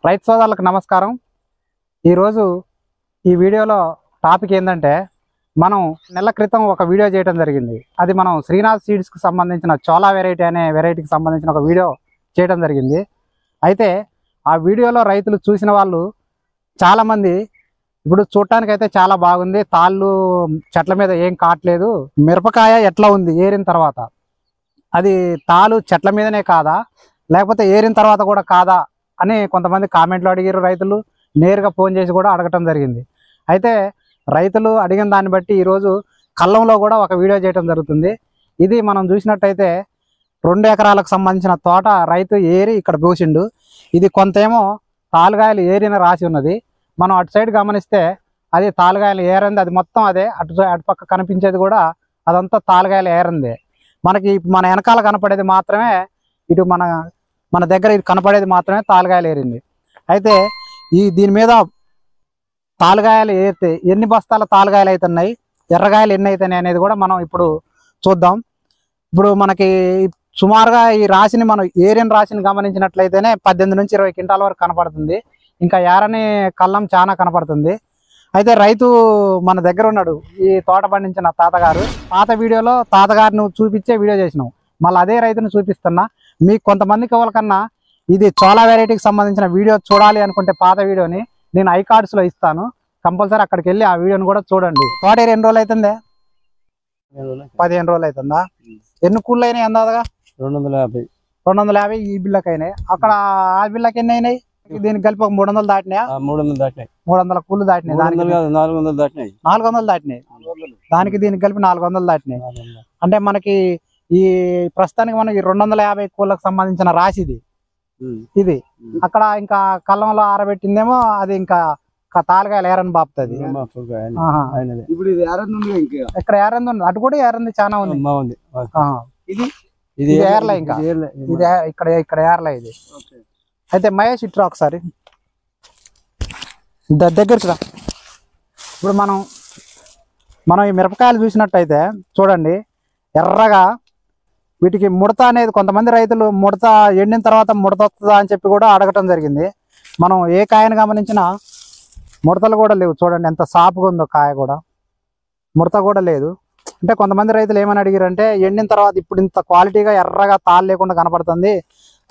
రైతు సోదరులకు నమస్కారం। ఈరోజు ఈ వీడియోలో టాపిక్ ఏంటంటే మనం నెల క్రితం ఒక వీడియో చేయడం జరిగింది। అది మనం శ్రీనాథ్ సీడ్స్కి సంబంధించిన చోలా వెరైటీ అనే వెరైటీకి సంబంధించిన ఒక వీడియో చేయడం జరిగింది। అయితే ఆ వీడియోలో రైతులు చూసిన వాళ్ళు చాలామంది ఇప్పుడు చూడటానికైతే చాలా బాగుంది, తాళ్ళు చెట్ల మీద ఏం కావట్లేదు, మిరపకాయ ఎట్లా ఉంది ఏరిన తర్వాత, అది తాళ్ళు చెట్ల మీదనే కాదా లేకపోతే ఏరిన తర్వాత కూడా కాదా అని కొంతమంది కామెంట్లు అడిగారు। రైతులు నేరుగా ఫోన్ చేసి కూడా అడగటం జరిగింది। అయితే రైతులు అడిగిన దాన్ని బట్టి ఈరోజు కళ్ళంలో కూడా ఒక వీడియో చేయడం జరుగుతుంది। ఇది మనం చూసినట్టయితే 2 ఎకరాలకు సంబంధించిన తోట రైతు ఏరి ఇక్కడ పోసిండు। ఇది కొంతేమో తాలుగాయలు ఏరిన రాసి ఉన్నది, మనం అటు సైడ్ గమనిస్తే అది తాలుగాయలు ఏరంది, అది మొత్తం అదే అటుపక్క కనిపించేది కూడా అదంతా తాలుగాయలు ఏరందే। మనకి మన వెనకాల కనపడేది మాత్రమే ఇటు మన దగ్గర ఇది కనపడేది మాత్రమే తాలుగాయలు ఏరింది। అయితే దీని మీద తాలుగాయలు ఏరితే ఎన్ని బస్తాల తాలుగాయలు అవుతున్నాయి, ఎర్రగాయలు ఎన్ని అవుతున్నాయి అనేది కూడా మనం ఇప్పుడు చూద్దాం। ఇప్పుడు మనకి సుమారుగా ఈ రాశిని మనం ఏరిన రాశిని గమనించినట్లయితేనే 18 నుంచి 20 క్వింటాల వరకు కనపడుతుంది, ఇంకా ఏరని కళ్ళం చాలా కనపడుతుంది। అయితే రైతు మన దగ్గర ఉన్నాడు, ఈ తోట పండించిన తాతగారు। పాత వీడియోలో తాతగారిని చూపించే వీడియో చేసినాం, మళ్ళీ అదే రైతుని చూపిస్తున్నా। మీకు కొంతమందికి ఎవరికన్నా ఇది చోళా వెరైటీకి సంబంధించిన వీడియో చూడాలి అనుకుంటే పాత వీడియోని నేను ఐకార్డ్స్లో ఇస్తాను, కంపల్సరీ అక్కడికి వెళ్ళి ఆ వీడియోని కూడా చూడండి। తోట ఏరి ఎన్ని రోజులు అవుతుందే? 15 రోజులు అవుతుందా? ఎన్ని కూళ్ళు అయినాయి అందాదగా? 250 ఈ బిల్లకి అయినాయి, అక్కడ ఆ బిల్లకి ఎన్ని అయినాయి? దీనికి కలిపి ఒక 300 దాటినాయా? 300 కూళ్ళు దాటినాయి, 400 దాటినాయి, దానికి దీనికి కలిపి 400 దాటినాయి। అంటే మనకి ఈ ప్రస్తుతానికి మనం ఈ 250 కూళ్ళకు సంబంధించిన రాశి ఇది అక్కడ ఇంకా కళ్ళంలో ఆరబెట్టిందేమో అది ఇంకా తాలుగాయలు ఏరని బాపుతుంది। ఇప్పుడు ఇది ఇక్కడ ఏరంది ఉంది, అటు కూడా ఏరంది చాలా ఉంది, ఇది ఏర్లే, ఇంకా ఇది ఇక్కడ ఏర్లే ఇది। అయితే మహేష్ ఇట్రా ఒకసారి దగ్గరికి రా। ఇప్పుడు మనం ఈ మిరపకాయలు చూసినట్టయితే చూడండి, ఎర్రగా వీటికి ముడత అనేది కొంతమంది రైతులు ముడత ఎండిన తర్వాత ముడత వస్తుందా అని చెప్పి కూడా అడగటం జరిగింది। మనం ఏ కాయను గమనించినా ముడతలు కూడా లేవు, చూడండి ఎంత సాపుగా ఉందో కాయ, కూడా ముడత కూడా లేదు। అంటే కొంతమంది రైతులు ఏమని అడిగారంటే ఎండిన తర్వాత ఇప్పుడు ఇంత క్వాలిటీగా ఎర్రగా తాళ్ళు లేకుండా కనపడుతుంది,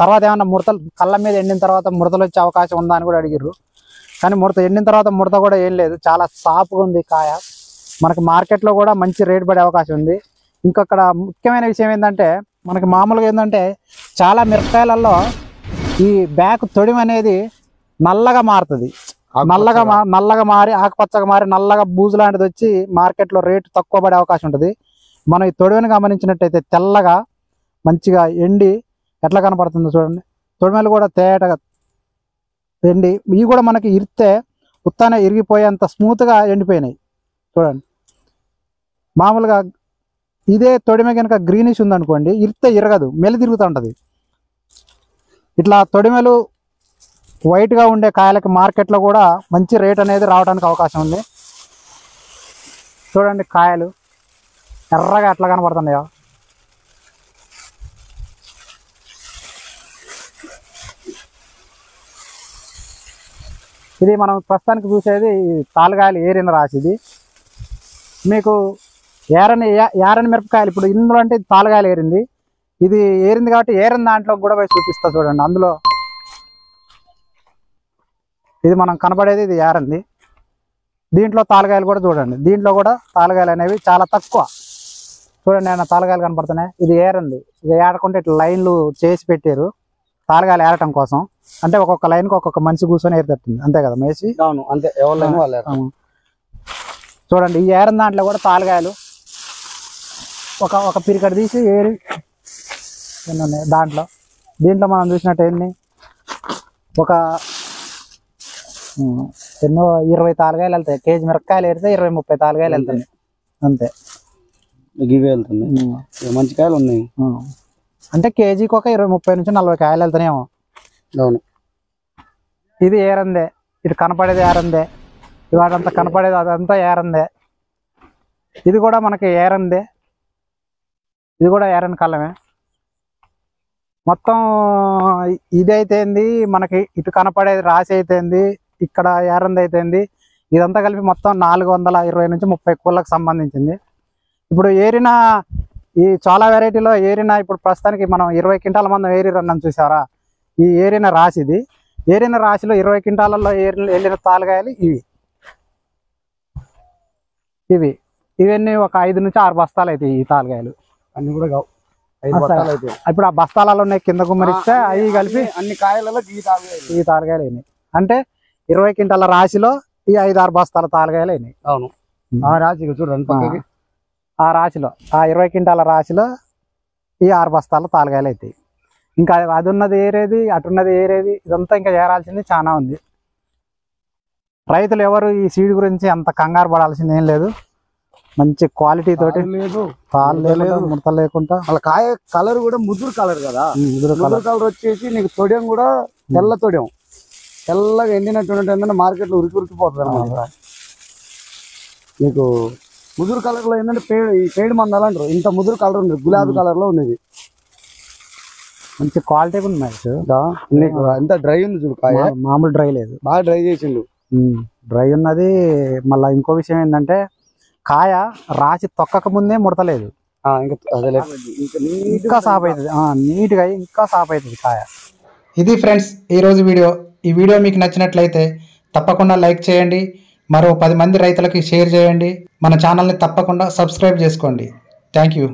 తర్వాత ఏమన్నా ముడతలు కళ్ళ మీద ఎండిన తర్వాత ముడతలు వచ్చే అవకాశం ఉందా అని కూడా అడిగారు। కానీ ఎండిన తర్వాత ముడత కూడా ఏం లేదు, చాలా సాపుగా ఉంది కాయ, మనకి మార్కెట్లో కూడా మంచి రేటు పడే అవకాశం ఉంది। ఇంకొక ముఖ్యమైన విషయం ఏంటంటే మనకి మామూలుగా ఏంటంటే చాలా మిరపకాయలలో ఈ బ్యాక్ తొడిమ అనేది నల్లగా మారుతుంది, నల్లగా మారి ఆకుపచ్చగా మారి నల్లగా బూజు లాంటిది వచ్చి మార్కెట్లో రేటు తక్కువ పడే అవకాశం ఉంటుంది। మనం ఈ తొడిమని గమనించినట్టయితే తెల్లగా మంచిగా ఎండి ఎట్లా కనపడుతుందో చూడండి, తొడిమలు కూడా తేటగా ఎండి ఇవి కూడా మనకి ఇరితే ఉత్తానే ఇరిగిపోయేంత స్మూత్గా ఎండిపోయినాయి చూడండి। మామూలుగా ఇదే తొడిమ కనుక గ్రీనిష్ ఉందనుకోండి ఇరితే ఇరగదు, మెలి తిరుగుతూ ఉంటుంది। ఇట్లా తొడిమలు వైట్గా ఉండే కాయలకి మార్కెట్లో కూడా మంచి రేట్ అనేది రావడానికి అవకాశం ఉంది। చూడండి కాయలు ఎర్రగా ఎట్లా కనపడుతున్నాయో, ఇది మనం ప్రస్తుతానికి చూసేది తాలుగాయలు ఏరిన రాశి। ఇది మీకు ఏరని మిరపకాయలు ఇప్పుడు ఇందులో అంటే తాలుగాయలు ఏరింది, ఇది ఏరింది కాబట్టి ఏరిన దాంట్లో కూడా పోయి చూపిస్తా చూడండి। అందులో ఇది మనం కనపడేది ఇది ఏరంది, దీంట్లో తాలుగాయలు కూడా చూడండి, దీంట్లో కూడా తాలుగాయలు అనేవి చాలా తక్కువ చూడండి, ఆయన తాలుగాయలు కనపడుతున్నాయి, ఇది ఏరంది। ఇక ఏడకుంటే ఇట్లా లైన్లు చేసి పెట్టారు తాలుగాయలు ఏరటం కోసం, అంటే ఒక్కొక్క లైన్కి ఒక్కొక్క మనిషి కూర్చొని ఏరుతట్టుంది, అంతే కదా మేసి? అవును అంతే, చూడండి ఈ ఏరని దాంట్లో కూడా తాలుగాయలు ఒక పిరికడ తీసి ఏరి ఉన్నాయి దీంట్లో మనం చూసినట్టు ఒక ఎన్నో 20 తాలుగాయలు వెళ్తాయి, కేజీ మిరపకాయలు ఏరితే 20-30 తాలుగాయలు వెళ్తాయి అంతే, మంచి కాయలు ఉన్నాయి, అంటే కేజీకి ఒక 20-30 నుంచి 40 కాయలు వెళ్తానేమో। అవును, ఇది ఏరందే, ఇటు కనపడేది ఏరందే, ఇవాడంతా కనపడేది అదంతా ఏరందే, ఇది కూడా మనకి ఏరందే, ఇది కూడా ఏరని కళ్ళమే। మొత్తం ఇదైతేంది మనకి ఇటు కనపడేది రాసి అయితేంది, ఇక్కడ ఏరంది అయితేంది, ఇదంతా కలిపి మొత్తం 420 నుంచి 30 కోళ్ళకు సంబంధించింది. ఇప్పుడు ఏరిన ఈ చోళా వెరైటీలో ఏరిన ఇప్పుడు ప్రస్తుతానికి మనం 20 క్వింటాల మందం ఏరి రన్నాం చూసారా, ఈ ఏరిన రాశి ఇది. ఏరిన రాశిలో 20 క్వింటాలలో వెళ్ళిన తాలుగాయలు ఇవన్నీ ఒక 5 నుంచి 6 బస్తాలు అవుతాయి. ఈ తాలుగాయలు అన్ని కూడా కావు. ఇప్పుడు ఆ బస్తాలలో ఉన్నాయి కింద గుమ్మరిస్తే అవి కలిపి అన్ని కాయలలో ఈ తాలుగాయలు అయినాయి. అంటే 20 క్వింటాల రాశిలో ఈ 5-6 బస్తాల తాలుగాయలు అయినాయి. అవును. ఆ రాశి చూడండి, ఆ రాశిలో ఆ 20 క్వింటాల రాశిలో ఈ 6 బస్తాల తాలుగాయలు అవుతాయి. ఇంకా అది ఉన్నది ఏరేది, అటున్నది ఏరేది, ఇదంతా ఇంకా చేరాల్సింది చాలా ఉంది. రైతులు ఎవరు ఈ సీడ్ గురించి అంత కంగారు పడాల్సింది ఏం లేదు. మంచి క్వాలిటీ తోటి పాలు లేదు, ముడత లేకుండా. అలా కాయ కలర్ కూడా ముదురు కలర్ కదా. ముదురు కలర్ వచ్చేసి నీకు తొడియం కూడా తెల్ల తొడియం, తెల్లగా ఎండినటువంటి మార్కెట్ లో ఉరికిపోతుంది అనమాట. నీకు ముదురు కలర్ లో ఏంటంటే ఈ పేడు మందాలు అంటారు. ఇంత ముదురు కలర్ ఉంది, గులాబీ కలర్ లో ఉన్నది. మంచి క్వాలిటీ ఉంది. నీకు ఎంత డ్రై ఉంది చూడు, కాయ మామూలు డ్రై లేదు, బాగా డ్రై చేసిండు. డ్రై ఉన్నది. మళ్ళీ ఇంకో విషయం ఏంటంటే కాయ రాసి తొక్కక ముందే ముడతలేదు, ఇంకా సాఫ్ అవుతుంది, నీట్గా ఇంకా సాఫ్ అవుతుంది కాయ. ఇది ఫ్రెండ్స్ ఈరోజు వీడియో. ఈ వీడియో మీకు నచ్చినట్లయితే తప్పకుండా లైక్ చేయండి, మరో 10 మంది రైతులకి షేర్ చేయండి, మన ఛానల్ని తప్పకుండా సబ్స్క్రైబ్ చేసుకోండి. Thank you.